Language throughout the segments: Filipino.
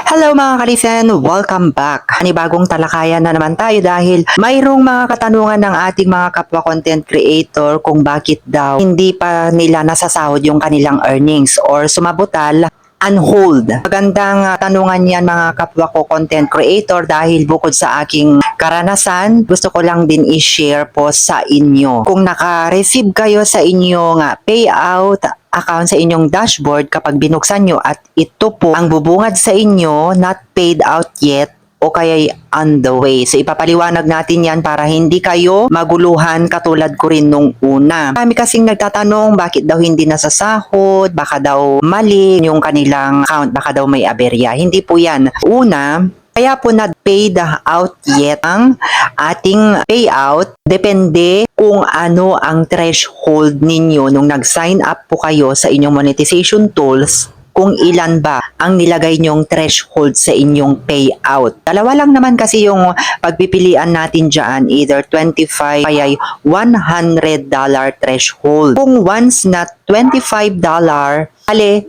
Hello mga kalisen! Welcome back! Panibagong talakayan na naman tayo dahil mayroong mga katanungan ng ating mga kapwa content creator kung bakit daw hindi pa nila nasasahod yung kanilang earnings or sumabutal on hold. Magandang tanungan yan mga kapwa ko content creator dahil bukod sa aking karanasan, gusto ko lang din i-share po sa inyo. Kung naka-receive kayo sa inyong payout account sa inyong dashboard kapag binuksan nyo at ito po ang bubungad sa inyo, not paid out yet, o kaya on the way. So ipapaliwanag natin yan para hindi kayo maguluhan katulad ko rin nung una. Kami kasing nagtatanong bakit daw hindi nasasahod, baka daw mali yung kanilang account, baka daw may aberya. Hindi po yan. Una, kaya po not paid out yet ang ating payout, depende kung ano ang threshold ninyo nung nag-sign up po kayo sa inyong monetization tools, kung ilan ba ang nilagay nyong threshold sa inyong payout. Dalawa lang naman kasi yung pagpipilian natin dyan, either 25 kaya $100 threshold. Kung once na $25,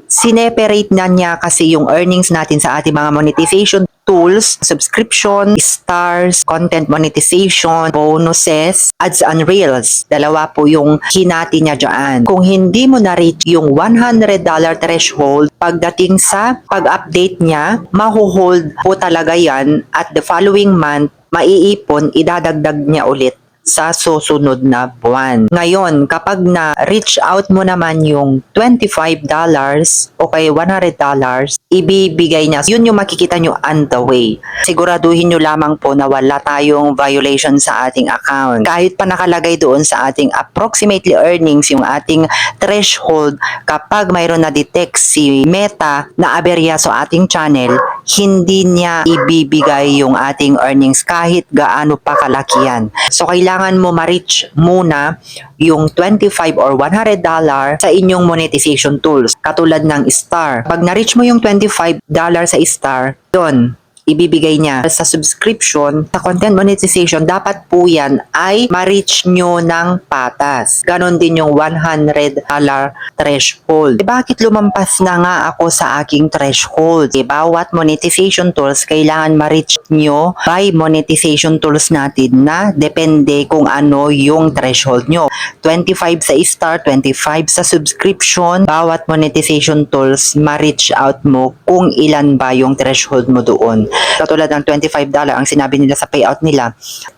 sineperate na niya kasi yung earnings natin sa ating mga monetization tools, subscription, stars, content monetization, bonuses, ads and reels. Dalawa po yung hinati niya dyan. Kung hindi mo na-reach yung $100 threshold, pagdating sa pag-update niya, mahuhold po talaga yan at the following month, maiipon, idadagdag niya ulit sa susunod na buwan. Ngayon, kapag na-reach out mo naman yung $25 o kay $100, ibibigay niya. Yun yung makikita nyo on the way. Siguraduhin nyo lamang po na wala tayong violation sa ating account. Kahit pa nakalagay doon sa ating approximately earnings, yung ating threshold, kapag mayroon na detect si Meta na aberya sa ating channel, hindi niya ibibigay yung ating earnings kahit gaano pa kalakihan. So, kailangan mo ma-reach muna yung $25 or $100 sa inyong monetization tools. Katulad ng Star. Pag na-reach mo yung $25 sa Star, yun, ibibigay niya sa subscription, sa content monetization, dapat po yan ay ma-reach nyo ng patas. Ganon din yung $100 threshold. Bakit lumampas na nga ako sa aking threshold? Bawat monetization tools, kailangan ma-reach nyo by monetization tools natin na depende kung ano yung threshold nyo. 25 sa Star, 25 sa subscription, bawat monetization tools, ma-reach out mo kung ilan ba yung threshold mo doon. Katulad ng $25 ang sinabi nila sa payout nila.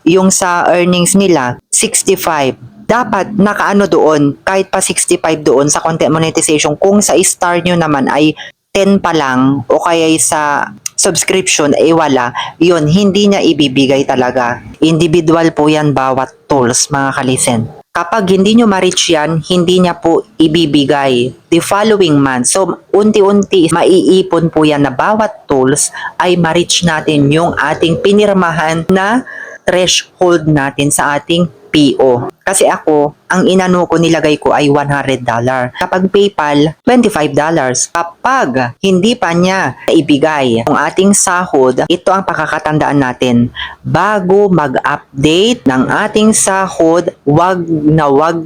Yung sa earnings nila, 65. Dapat nakaano doon, kahit pa 65 doon sa content monetization. Kung sa Star nyo naman ay 10 pa lang o kaya sa subscription ay wala, yun, hindi niya ibibigay talaga. Individual po yan bawat tools mga kalisen. Kapag hindi nyo ma-reach yan, hindi niya po ibibigay the following month. So, unti-unti maiipon po yan na bawat tools ay ma-reach natin yung ating pinirmahan na threshold natin sa ating PO. Kasi ako, ang inano ko nilagay ko ay $100. Kapag PayPal, $25. Kapag hindi pa niya ibigay ang ating sahod, ito ang pakakatandaan natin. Bago mag-update ng ating sahod, wag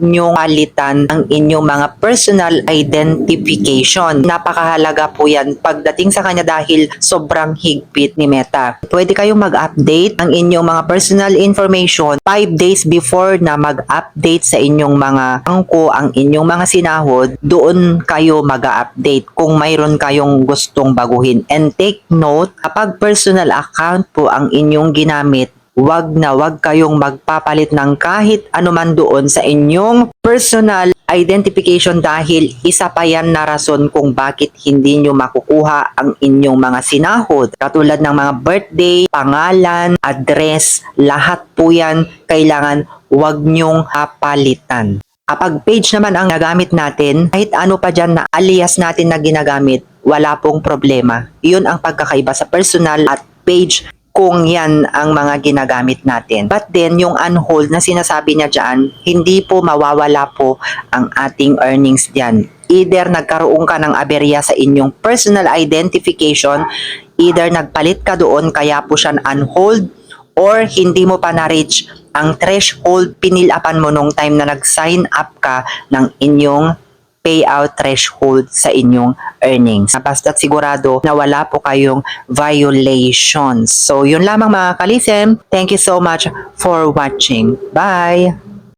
nyong palitan ang inyong mga personal identification. Napakahalaga po yan pagdating sa kanya dahil sobrang higpit ni Meta. Pwede kayong mag-update ang inyong mga personal information 5 days before na mag-update sa inyong mga angko, ang inyong mga sinahod, doon kayo mag-update kung mayroon kayong gustong baguhin. And take note, kapag personal account po ang inyong ginamit, wag kayong magpapalit ng kahit anuman doon sa inyong personal identification dahil isa pa yan na rason kung bakit hindi nyo makukuha ang inyong mga sinahod. Katulad ng mga birthday, pangalan, address, lahat po yan kailangan wag nyong papalitan. Kapag page naman ang nagamit natin, kahit ano pa dyan na alias natin na ginagamit, wala pong problema. Iyon ang pagkakaiba sa personal at page kung yan ang mga ginagamit natin. But then, yung on-hold na sinasabi niya dyan, hindi po mawawala po ang ating earnings dyan. Either nagkaroon ka ng aberya sa inyong personal identification, either nagpalit ka doon kaya po siya on-hold, or hindi mo pa na-reach ang threshold pinilapan mo nung time na nag-sign up ka ng inyong payout threshold sa inyong earnings. Basta't sigurado na wala po kayong violations. So, yun lamang mga kalisem. Thank you so much for watching. Bye!